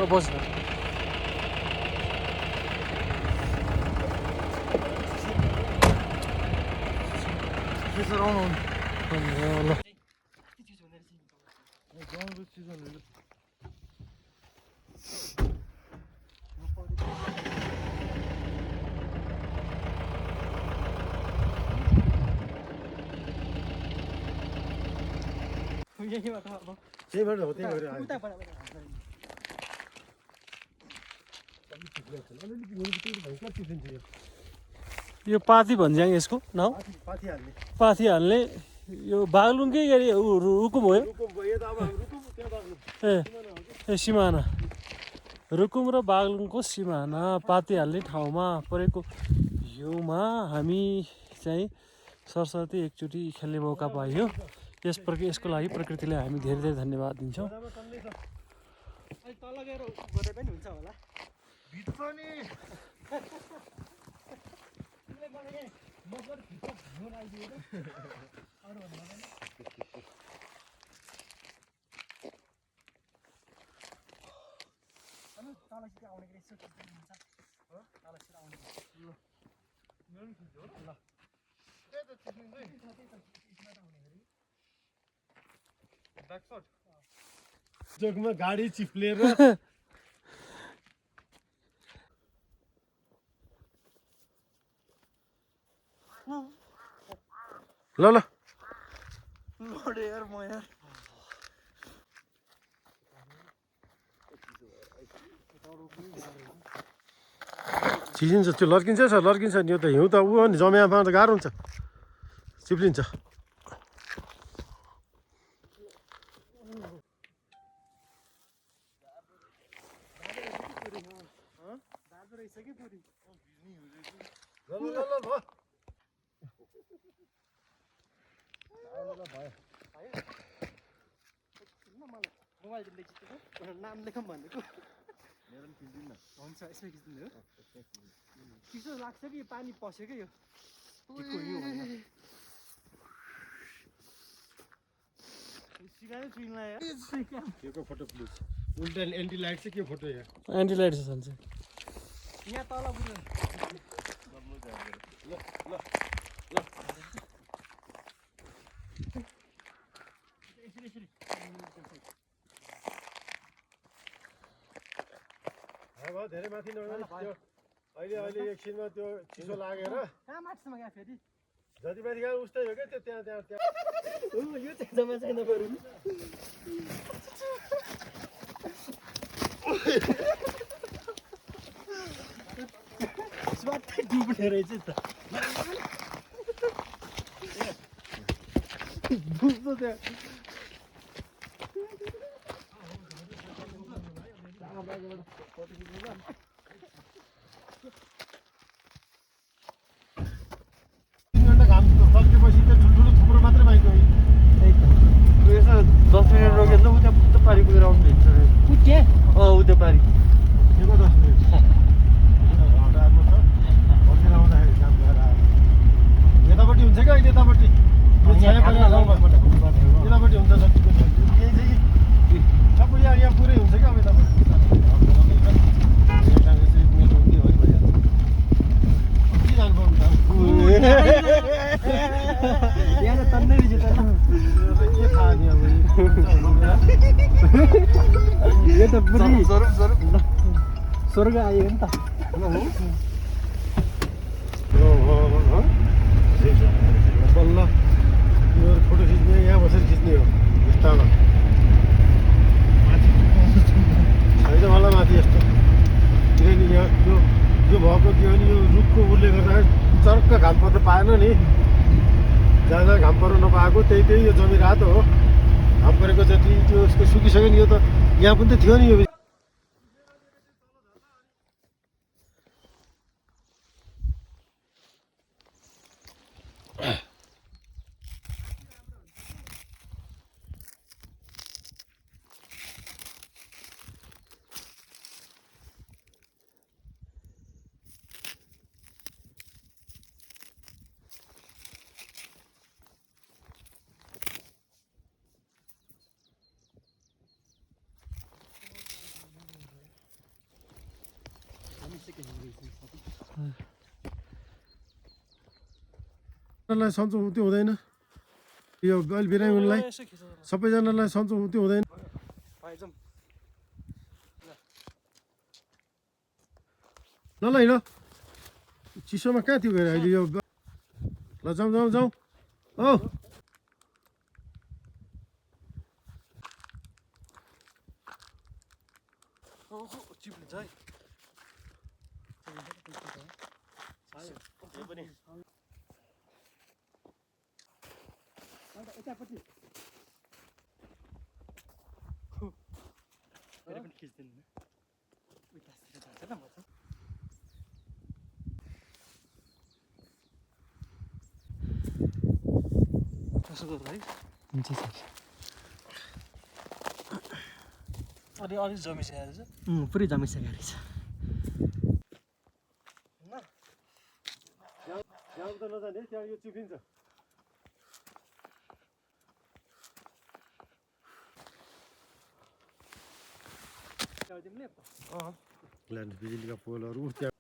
बस ल त्यहीबाट हो त्यही गरेर आयो यो पाथी भन्छ यसको नाउ पाथी हाल्ने पाथी हाल्ने यो बागलुङकै एरिया रुकुम हो यो ए सिमाना रुकुम र बागलुङको सिमाना पाथी हाल्ने ठाउँमा परेको हिउँमा हामी चाहिँ सरस्वती एकचोटि खेल्ने मौका पाइयो यसको लागि प्रकृतिलाई हामी धेरै धेरै धन्यवाद दिन्छौँ तल गएर गरे पनि हुन्छ होला जोगमा गाडी चिप्लेर ल ल यार म यार चिसिन्छ त्यो लड्किन्छ सर लड्किन्छ नि यो त हिउँ त ऊ हो नि जमियामा त गाह्रो हुन्छ चिप्लिन्छ नाम लेखौँ भनेको हुन्छ यसमै खिच्दिनु हो चिसो लाग्छ कि पानी पस्यो क्या यो यो फोटो प्लिज उल्टा एन्टी लाइट चाहिँ के फोटो यहाँ एन्टी लाइट छ सन्चै यहाँ तल धेरै माथि नगएर त्यो अहिले एकछिनमा त्यो चिसो लागेर कहाँ माथिसम्म गयो फेरि जति माथि गयो उस्तै हो क्या त्यो त्यहाँ यो चाहिँ जम्मा छैन बरु स्वाटै डुब्ने रहेछ त डुब्छ त्यहाँ घाम सकिएपछि त ठुल्ठुलो थुप्रो मात्रै पाइन्छ यसो 10 मिनट रोक्यो त उता पुग्छ पारि पुगेर आउनु भेट्छ उता उता पारि के को 10 मिनट घन्टामा छ बसेर आउँदाखेरि काम गरेर आयो यतापट्टि हुन्छ क्या अहिले यतापट्टि यतापट्टि हुन्छ जतिको केही चाहिँ सबै यहाँ पुरै हुन्छ क्या अब यतापट्टि यहाँ त तन्नै रहेछ त के थाहा नि अब यो त पुरै स्वर्ग आयो नि त बल्ल यो फोटो खिच्ने यहाँ बसेर खिच्ने हो स्टामा छैन मलाई माथि यस्तो किनकि यहाँ यो भएको के हो नि यो रुखको उसले गर्दाखेरि चर्क्क घाम पर्न पाएन नि जहाँ जहाँ घाम पर्न नपाएको त्यही यो जमिन रातो हो घाम परेको जति त्यो उसको सुकिसक्यो नि यो त यहाँ पनि त थियो नि यो सन्चो त्यो हुँदैन यो अहिले बिरामीलाई यसो खिच सबैजनालाई सन्चो त्यो हुँदैन भाइ जाउँ ल ल हिँड चिसोमा कहाँ थियो गएर अहिले यो ल जाउँ जाउँ जाउँ औ चिप्लिन्छ है अन्त यतापट्टि फेरि पनि खिच्दिनु उतातिर जान्छ ल म चाहिँ कसो गर्नु है हुन्छ सर अनि अलिक जमिसकेको छ पुरै जमिसकेको रहेछ जाउँ त नजाने त्यहाँ यो चिप्लिन्छ तिमीले बिजुलीका पोलहरू त्यहाँ